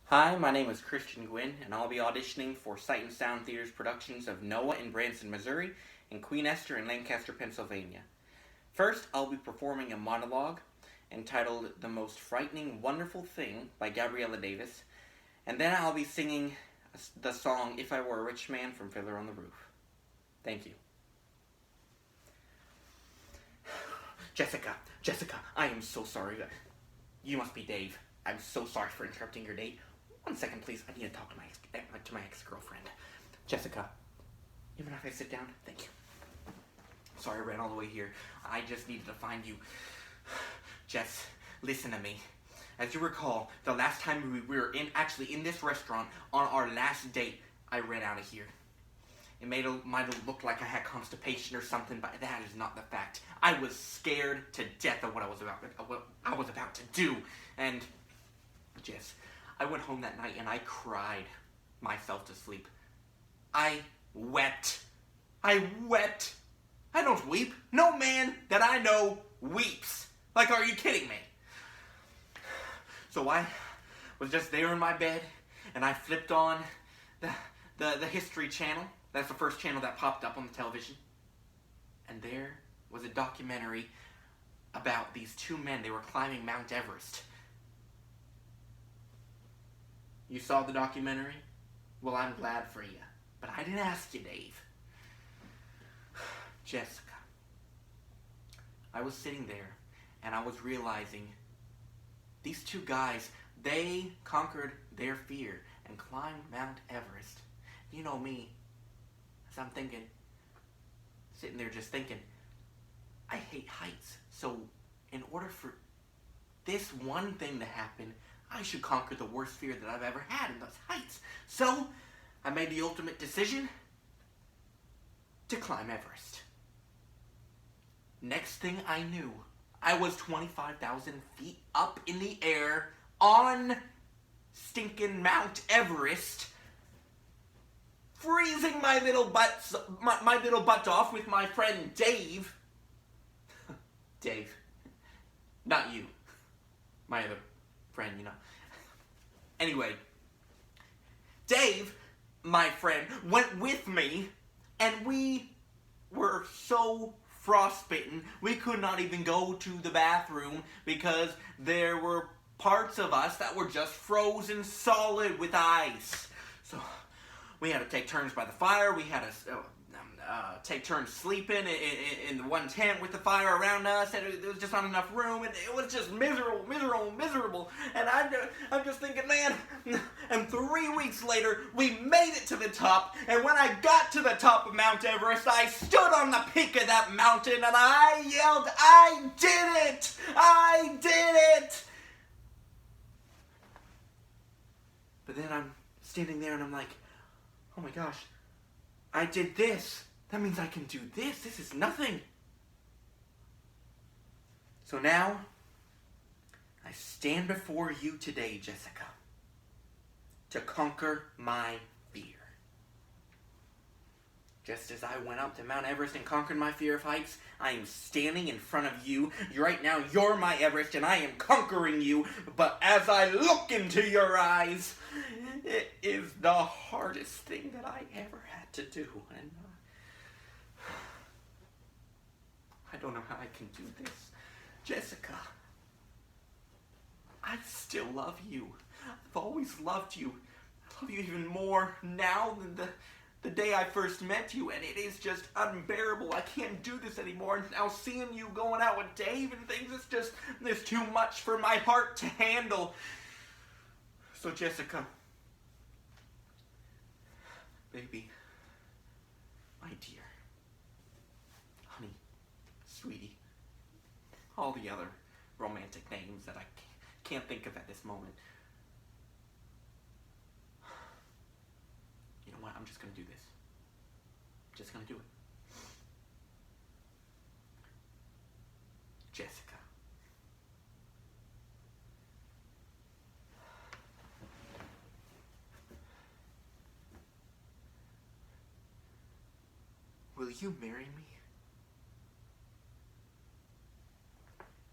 Hi, my name is Christian Gwinn, and I'll be auditioning for Sight and Sound Theater's productions of Noah in Branson, Missouri, and Queen Esther in Lancaster, Pennsylvania. First, I'll be performing a monologue entitled The Most Frightening Wonderful Thing by Gabriella Davis, and then I'll be singing the song If I Were a Rich Man from Fiddler on the Roof. Thank you. Jessica, I am so sorry. You must be Dave. I'm so sorry for interrupting your date. 1 second, please. I need to talk to my ex-girlfriend. Jessica, you mind if I sit down? Thank you. Sorry I ran all the way here. I just needed to find you. Jess, listen to me. As you recall, the last time we were in this restaurant on our last date, I ran out of here. It might have looked like I had constipation or something, but that is not the fact. I was scared to death of what I was about to do. And Jess, I went home that night and I cried myself to sleep. I wept. I don't weep. No man that I know weeps. Like, are you kidding me? So I was just there in my bed and I flipped on the History Channel. That's the first channel that popped up on the television. And there was a documentary about these two men. They were climbing Mount Everest. You saw the documentary? Well, I'm glad for you. But I didn't ask you, Dave. Jessica, I was sitting there and I was realizing these two guys, they conquered their fear and climbed Mount Everest. You know me, as I'm sitting there just thinking, I hate heights. So in order for this one thing to happen, I should conquer the worst fear that I've ever had, and that's heights. So I made the ultimate decision to climb Everest. Next thing I knew, I was 25,000 feet up in the air on stinking Mount Everest, freezing my little butt off with my friend Dave. Dave, not you, my other friend, you know. Anyway, Dave, my friend, went with me, and we were so frostbitten, we could not even go to the bathroom because there were parts of us that were just frozen solid with ice. So we had to take turns by the fire. We had to take turns sleeping in the one tent with the fire around us, and there was just not enough room, and it was just miserable. And I'm just thinking, man. And 3 weeks later, we made it to the top. And when I got to the top of Mount Everest, I stood on the peak of that mountain, and I yelled, "I did it! I did it!" But then I'm standing there, and I'm like, oh my gosh, I did this. That means I can do this. This is nothing. So now, I stand before you today, Jessica, to conquer my fear. Just as I went up to Mount Everest and conquered my fear of heights, I am standing in front of you. Right now, you're my Everest, and I am conquering you. But as I look into your eyes, it is the hardest thing that I ever had to do. And I don't know how I can do this. Jessica, I still love you. I've always loved you. I love you even more now than the day I first met you, and it is just unbearable. I can't do this anymore. And now seeing you going out with Dave and things, it's too much for my heart to handle. So Jessica, baby, my dear, honey, sweetie, all the other romantic names that I can't think of at this moment. You know what? I'm just going to do this. I'm just going to do it. Jessica. Will you marry me?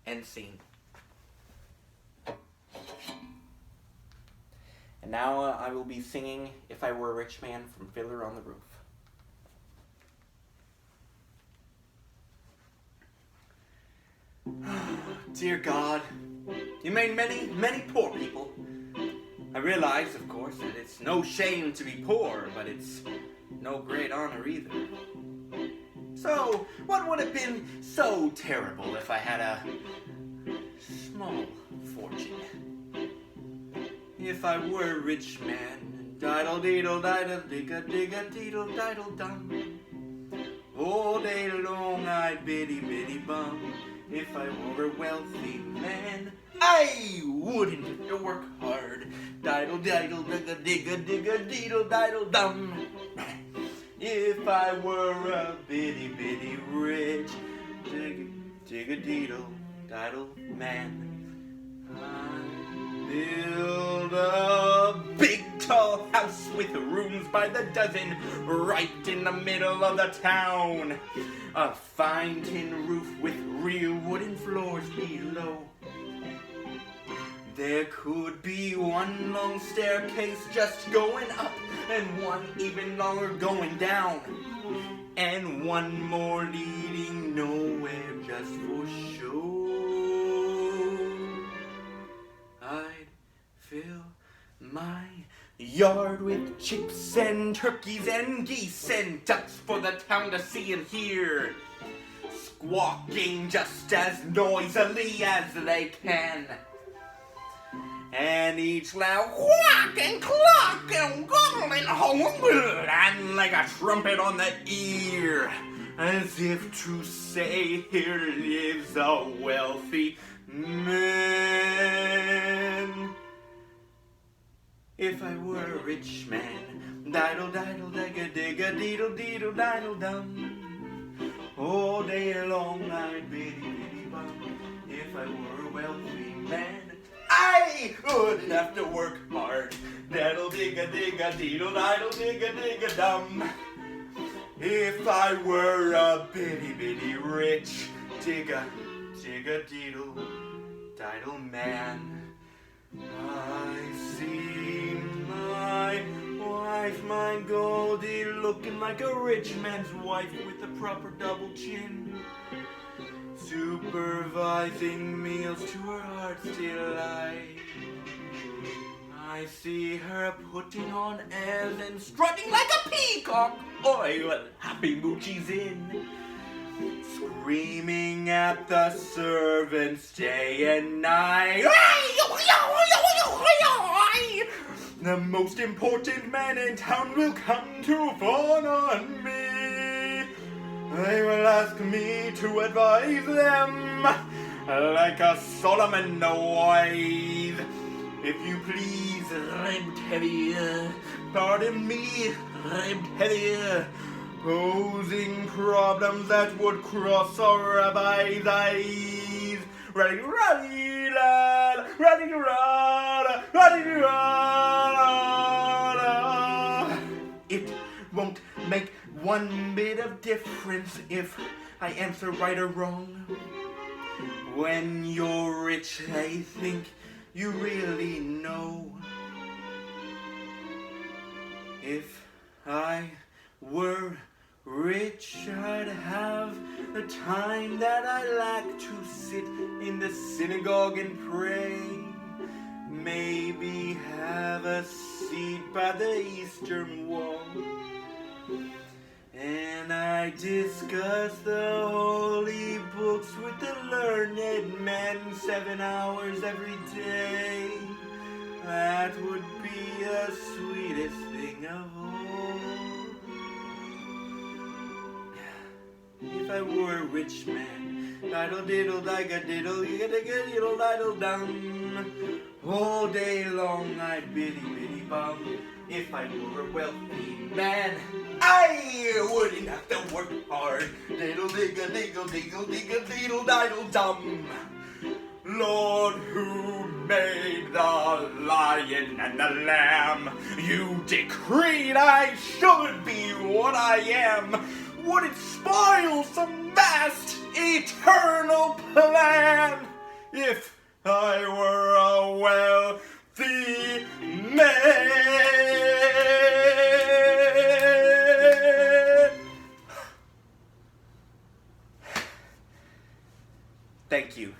End scene. And now I will be singing If I Were a Rich Man from Fiddler on the Roof. Dear God, you made many, many poor people. I realize, of course, that it's no shame to be poor, but it's no great honor either. So, what would have been so terrible if I had a small fortune? If I were a rich man, diddle-deedle-diddle-digga-digga-deedle-diddle-dum. All day long I'd biddy-biddy-bum. If I were a wealthy man, I wouldn't have to work hard. Diddle-diddle-digga-digga-digga-deedle-diddle-dum. If I were a bitty-bitty rich digga-diddle-diddle man, I'd build a big tall house with rooms by the dozen right in the middle of the town. A fine tin roof with real wooden floors below. There could be one long staircase just going up, and one even longer going down, and one more leading nowhere just for show. I'd fill my yard with chicks and turkeys and geese and ducks for the town to see and hear, squawking just as noisily as they can. And each loud quack and cluck and gobble and and like a trumpet on the ear, as if to say, here lives a wealthy man. If I were a rich man, diddle-diddle-digga-digga-deedle-deedle-diddle-dum. All day long I'd biddy-biddy-bum. If I were a wealthy man, I wouldn't have to work hard. Diddle-digga-digga-deedle-diddle-digga-digga-dum. If I were a bitty-bitty rich digga-digga-deedle-diddle man, I see my wife, my Goldie, looking like a rich man's wife with a proper double chin, supervising meals to her heart's delight. I see her putting on airs and strutting like a peacock. Oi, what happy mood she's in. Screaming at the servants day and night. The most important man in town will come to fawn on me. They will ask me to advise them like a Solomon wise. If you please, ribbed heavier. Pardon me, ribbed heavier. Posing problems that would cross a rabbi's eyes. Raddy-raddy-la, raddy-radda, raddy-radda. It won't make one bit of difference if I answer right or wrong. When you're rich, they think you really know. If I were rich, I'd have the time that I lack to sit in the synagogue and pray. Maybe have a seat by the eastern wall. And I discuss the holy books with the learned men 7 hours every day. That would be the sweetest thing of all. If I were a rich man, diddle-diddle-digga-diddle-digga-digga-diddle-diddle-dum. All day long I'd biddy-biddy-bum. If I were a wealthy man, I wouldn't have to work hard. Diddle-digga-diggle-diggle-diggle-diddle-diddle-dum. Lord, who made the lion and the lamb, you decreed I should be what I am. Would it spoil some vast eternal plan if I were a wealthy man? Thank you.